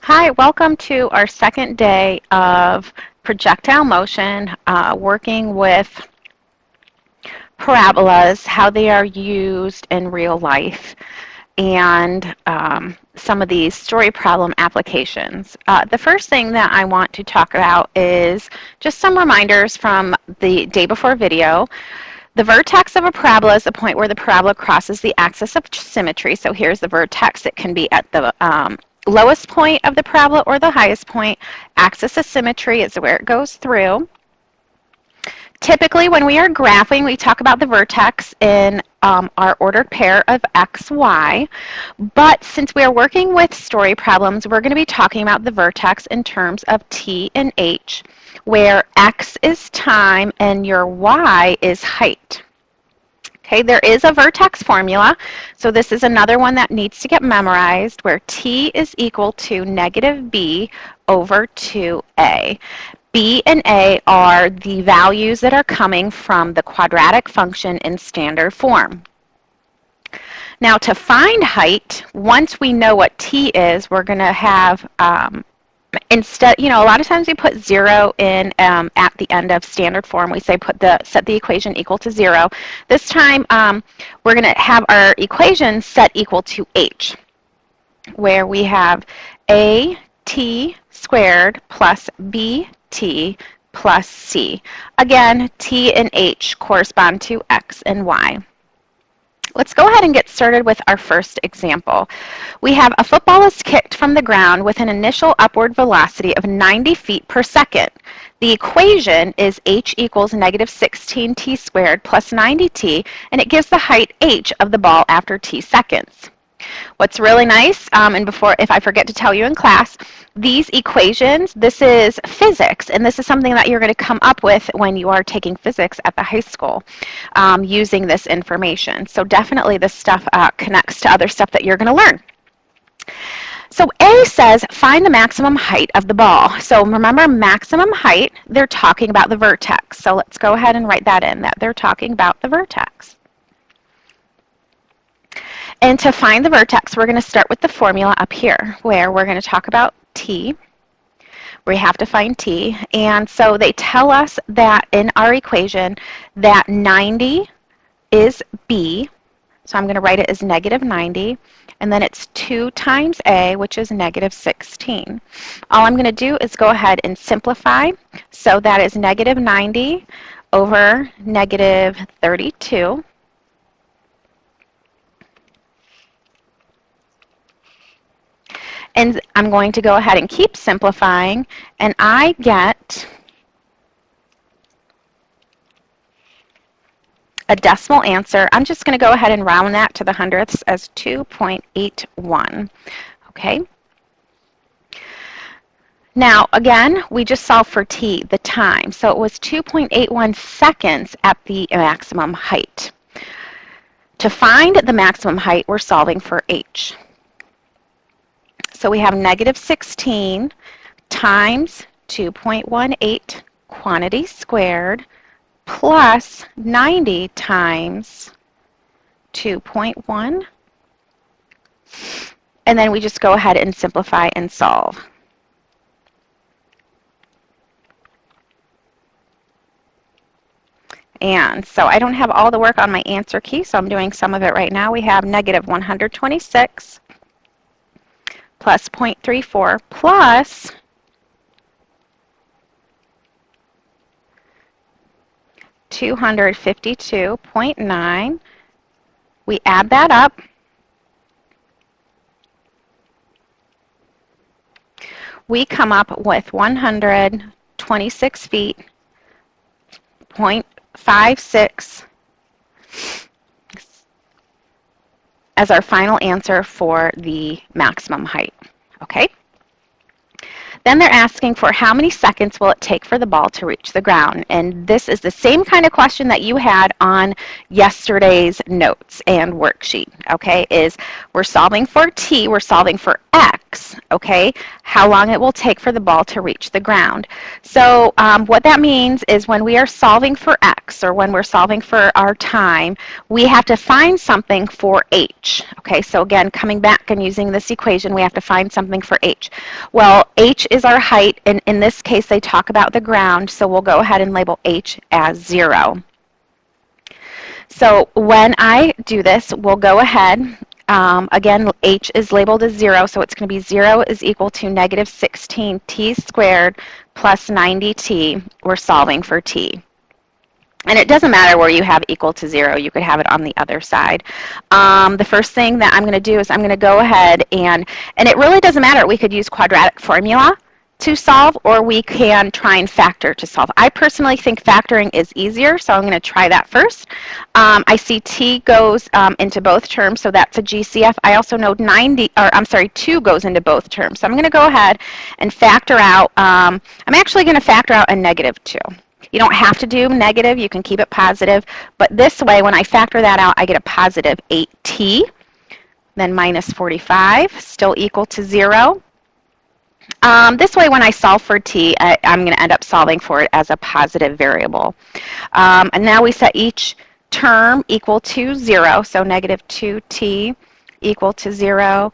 Hi, welcome to our second day of projectile motion, working with parabolas, how they are used in real life, and some of these story problem applications. The first thing that I want to talk about is just some reminders from the day before video. The vertex of a parabola is the point where the parabola crosses the axis of symmetry. So here's the vertex. It can be at the lowest point of the parabola or the highest point. Axis of symmetry is where it goes through. Typically, when we are graphing, we talk about the vertex in our ordered pair of x, y. But since we are working with story problems, we're going to be talking about the vertex in terms of t and h, where x is time and your y is height. Okay, there is a vertex formula, so this is another one that needs to get memorized, where t is equal to negative b over 2a. B and A are the values that are coming from the quadratic function in standard form. Now, to find height, once we know what t is, we're going to have, instead, a lot of times we put 0 in at the end of standard form. We say set the equation equal to 0. This time, we're going to have our equation set equal to h, where we have a t squared plus b t plus c. Again, t and h correspond to x and y. Let's go ahead and get started with our first example. We have a football is kicked from the ground with an initial upward velocity of 90 feet per second. The equation is h equals negative 16t squared plus 90t, and it gives the height h of the ball after t seconds. What's really nice, and if I forget to tell you in class, these equations, this is physics, and this is something that you're going to come up with when you are taking physics at the high school using this information. So definitely this stuff connects to other stuff that you're going to learn. So A says, find the maximum height of the ball. So remember, maximum height, they're talking about the vertex. So let's go ahead and write that in, that they're talking about the vertex. And to find the vertex, we're going to start with the formula up here, where we're going to talk about t. We have to find t. And so they tell us that in our equation that 90 is b. So I'm going to write it as negative 90. And then it's 2 times a, which is negative 16. All I'm going to do is go ahead and simplify. So that is negative 90 over negative 32. And I'm going to go ahead and keep simplifying, and I get a decimal answer. I'm just going to go ahead and round that to the hundredths as 2.81. Okay? Now, again, we just solved for t, the time. So it was 2.81 seconds at the maximum height. To find the maximum height, we're solving for h. So we have negative 16 times 2.18 quantity squared plus 90 times 2.1. And then we just go ahead and simplify and solve. And so I don't have all the work on my answer key, so I'm doing some of it right now. We have negative 126 plus 0.34 plus 252.9. We add that up. We come up with 126 feet, 0.56 as our final answer for the maximum height. Okay? Then they're asking for how many seconds will it take for the ball to reach the ground. And this is the same kind of question that you had on yesterday's notes and worksheet. Okay? We're solving for t, we're solving for x. x, okay, how long it will take for the ball to reach the ground. So what that means is when we are solving for x, or when we're solving for our time, we have to find something for h. Okay, so again, coming back and using this equation, we have to find something for h. Well, h is our height, and in this case they talk about the ground, so we'll go ahead and label h as 0. So when I do this, we'll go ahead. Again, h is labeled as 0, so it's going to be 0 is equal to negative 16t squared plus 90t. We're solving for t. And it doesn't matter where you have equal to 0. You could have it on the other side. The first thing that I'm going to do is I'm going to go ahead and it really doesn't matter. We could use quadratic formula to solve, or we can try and factor to solve. I personally think factoring is easier, so I'm going to try that first. I see t goes into both terms, so that's a GCF. I also know 2 goes into both terms. So I'm going to go ahead and factor out, I'm actually going to factor out a negative 2. You don't have to do negative, you can keep it positive, but this way when I factor that out, I get a positive 8t, then minus 45, still equal to 0. This way when I solve for t, I'm going to end up solving for it as a positive variable. And now we set each term equal to 0, so negative 2t equal to 0,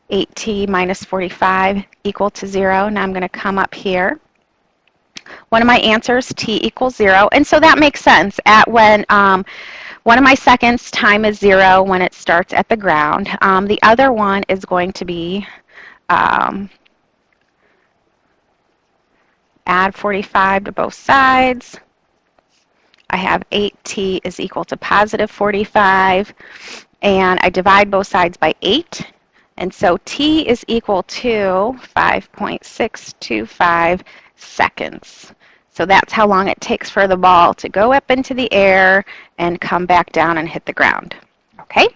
8t minus 45 equal to 0. Now I'm going to come up here. One of my answers, t equals 0, and so that makes sense. At when one of my seconds, time is 0 when it starts at the ground. The other one is going to be add 45 to both sides. I have 8t is equal to positive 45, and I divide both sides by 8, and so t is equal to 5.625 seconds. So that's how long it takes for the ball to go up into the air and come back down and hit the ground. Okay?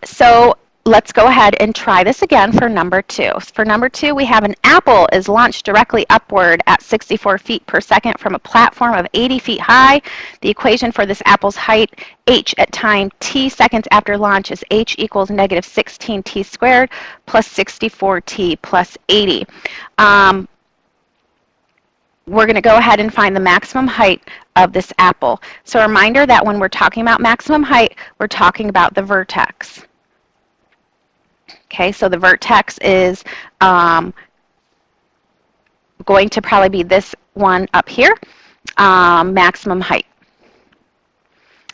So let's go ahead and try this again for number 2. For number 2, we have an apple is launched directly upward at 64 feet per second from a platform of 80 feet high. The equation for this apple's height, h at time t seconds after launch, is h equals negative 16t squared plus 64t plus 80. We're going to go ahead and find the maximum height of this apple. So a reminder that when we're talking about maximum height, we're talking about the vertex. Okay, so the vertex is going to probably be this one up here, maximum height.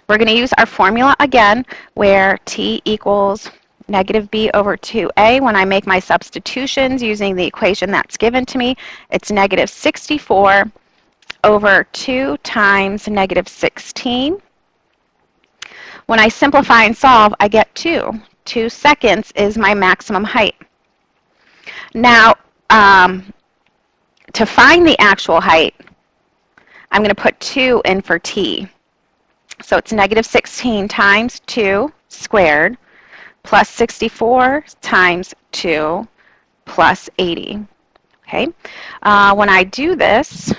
We're going to use our formula again, where t equals negative b over 2a. When I make my substitutions using the equation that's given to me, it's negative 64 over 2 times negative 16. When I simplify and solve, I get 2. 2 seconds is my maximum height. Now, to find the actual height, I'm going to put 2 in for t. So it's negative 16 times 2 squared plus 64 times 2 plus 80. Okay. When I do this,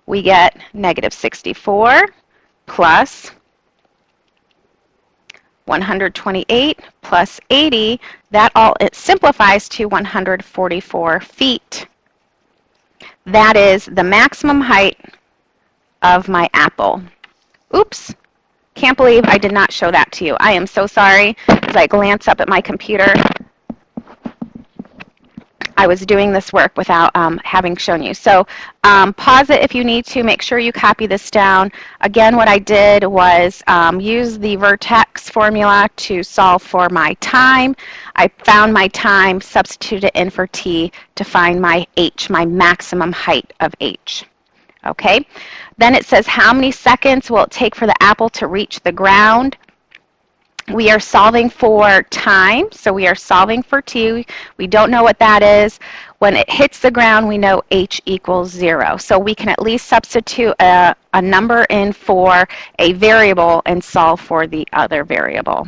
we get negative 64 plus 128 plus 80. That all, it simplifies to 144 feet. That is the maximum height of my apple. Oops. Can't believe I did not show that to you. I am so sorry. As I glance up at my computer, I was doing this work without having shown you. So pause it if you need to. Make sure you copy this down. Again, what I did was use the vertex formula to solve for my time. I found my time, substituted it in for t to find my h, my maximum height of h. Okay, then it says how many seconds will it take for the apple to reach the ground. We are solving for time, so we are solving for t. We don't know what that is. When it hits the ground, we know h equals 0. So we can at least substitute a number in for a variable and solve for the other variable.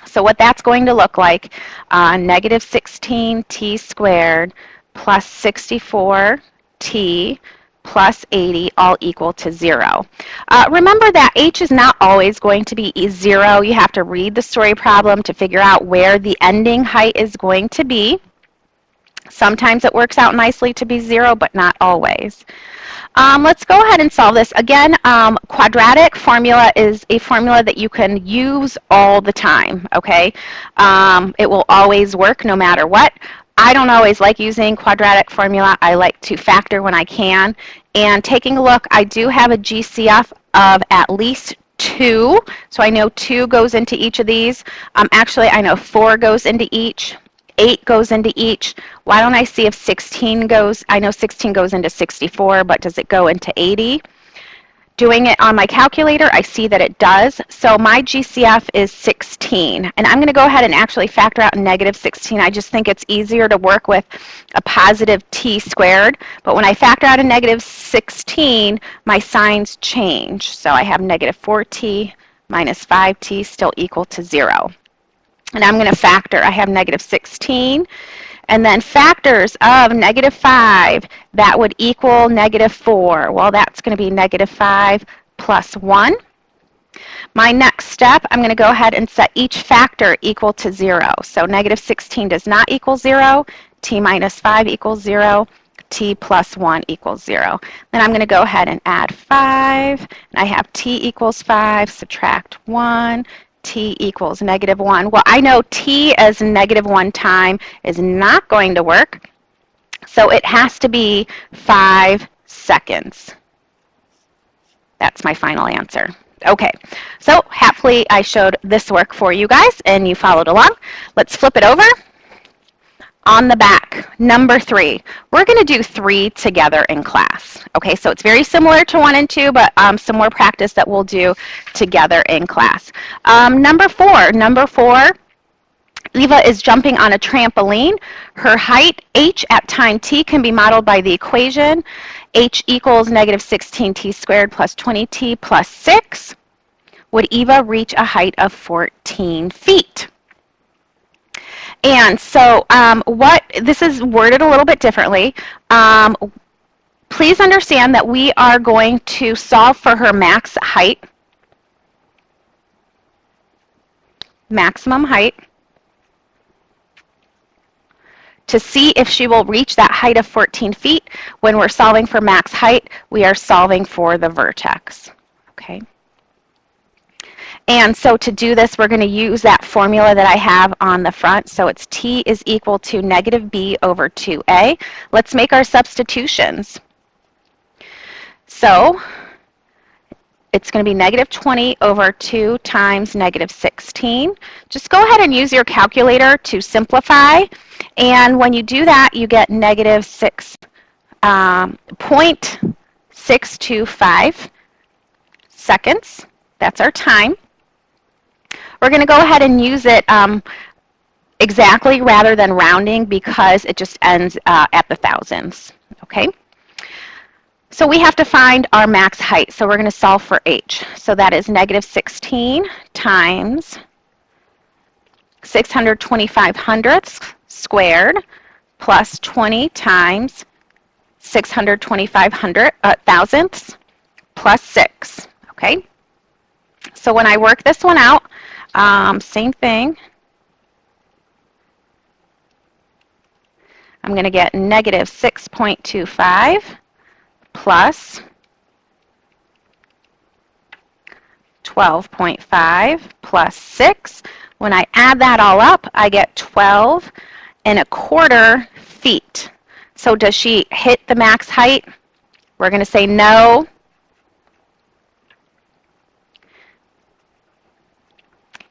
So what that's going to look like, negative 16t squared plus 64t plus 80 all equal to 0. Remember that h is not always going to be 0. You have to read the story problem to figure out where the ending height is going to be. Sometimes it works out nicely to be 0, but not always. Let's go ahead and solve this. Again, quadratic formula is a formula that you can use all the time, okay? It will always work no matter what. I don't always like using quadratic formula. I like to factor when I can. And taking a look, I do have a GCF of at least 2. So I know 2 goes into each of these. Actually, I know 4 goes into each. 8 goes into each. Why don't I see if 16 goes? I know 16 goes into 64, but does it go into 80? Doing it on my calculator, I see that it does. So my GCF is 16. And I'm going to go ahead and actually factor out negative 16. I just think it's easier to work with a positive t squared. But when I factor out a negative 16, my signs change. So I have negative 4t minus 5t still equal to 0. And I'm going to factor. I have negative 16. And then factors of negative 5, that would equal negative 4. Well, that's going to be negative 5 plus 1. My next step, I'm going to go ahead and set each factor equal to 0. So negative 16 does not equal 0. T minus 5 equals 0. T plus 1 equals 0. Then I'm going to go ahead and add 5. And I have t equals 5, subtract 1. T equals negative 1. Well, I know t as negative 1 time is not going to work, so it has to be 5 seconds. That's my final answer. Okay, so hopefully I showed this work for you guys and you followed along. Let's flip it over. On the back, number 3, we're going to do 3 together in class. Okay, so it's very similar to 1 and 2, but some more practice that we'll do together in class. Number 4, Eva is jumping on a trampoline. Her height, h, at time t can be modeled by the equation. H equals negative 16t squared plus 20t plus 6. Would Eva reach a height of 14 feet? And so this is worded a little bit differently. Please understand that we are going to solve for her max height, maximum height, to see if she will reach that height of 14 feet. When we're solving for max height, we are solving for the vertex. Okay. And so to do this, we're going to use that formula that I have on the front. So it's t is equal to negative b over 2a. Let's make our substitutions. So it's going to be negative 20 over 2 times negative 16. Just go ahead and use your calculator to simplify. And when you do that, you get negative 0.625 seconds. That's our time. We're going to go ahead and use it exactly rather than rounding because it just ends at the thousands. Okay? So we have to find our max height. So we're going to solve for h. So that is negative 16 times 625 hundredths squared plus 20 times 625 thousandths plus 6. Okay? So when I work this one out, same thing. I'm going to get negative 6.25 plus 12.5 plus 6. When I add that all up, I get 12.25 feet. So does she hit the max height? We're going to say no.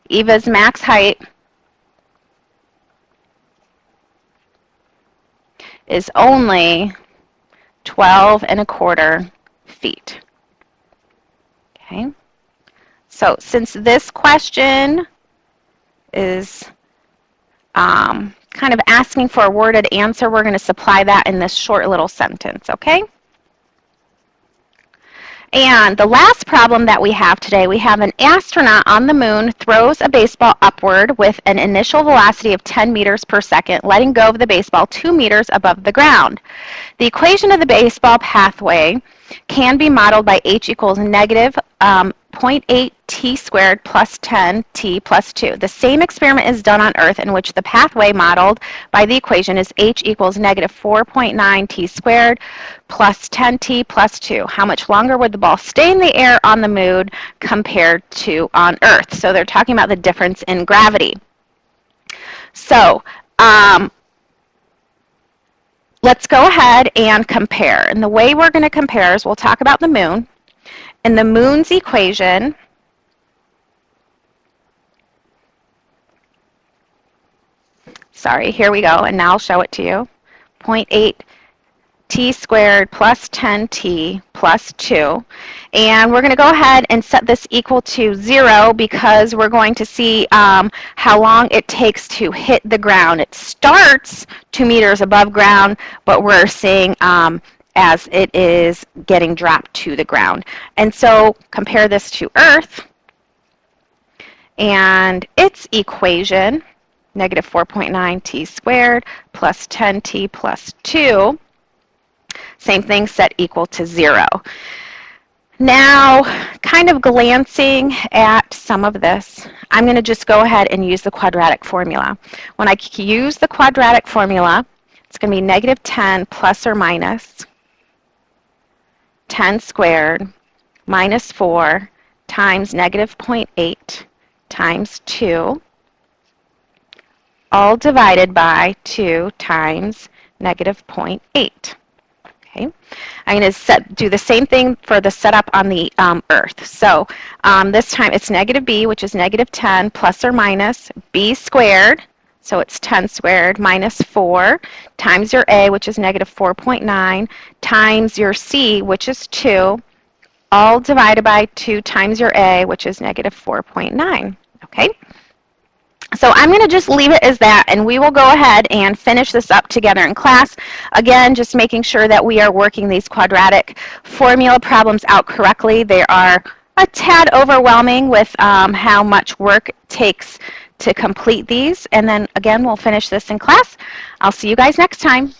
Eva's max height is only 12.25 feet. Okay. So since this question is kind of asking for a worded answer, we're going to supply that in this short little sentence, okay? And the last problem that we have today, we have an astronaut on the moon throws a baseball upward with an initial velocity of 10 meters per second, letting go of the baseball 2 meters above the ground. The equation of the baseball pathway can be modeled by h equals negative 0.8 t squared plus 10 t plus 2. The same experiment is done on Earth, in which the pathway modeled by the equation is h equals negative 4.9 t squared plus 10 t plus 2. How much longer would the ball stay in the air on the moon compared to on Earth? So they're talking about the difference in gravity. So let's go ahead and compare. And the way we're going to compare is we'll talk about the moon. In the moon's equation, sorry, here we go, and now I'll show it to you. 0.8 t squared plus 10t plus 2. And we're going to go ahead and set this equal to 0 because we're going to see how long it takes to hit the ground. It starts 2 meters above ground, but we're seeing as it is getting dropped to the ground. And so compare this to Earth and its equation, negative 4.9 t squared plus 10t plus 2. Same thing, set equal to 0. Now, kind of glancing at some of this, I'm going to just go ahead and use the quadratic formula. When I use the quadratic formula, it's going to be negative 10 plus or minus 10 squared minus 4 times negative 0.8 times 2, all divided by 2 times negative 0.8. Okay. I'm going to do the same thing for the setup on the Earth. So this time it's negative b, which is negative 10 plus or minus b squared, so it's 10 squared, minus 4 times your a, which is negative 4.9, times your c, which is 2, all divided by 2 times your a, which is negative 4.9. Okay? So I'm going to just leave it as that, and we will go ahead and finish this up together in class. Again, just making sure that we are working these quadratic formula problems out correctly. They are a tad overwhelming with how much work it takes to complete these. And then again, we'll finish this in class. I'll see you guys next time.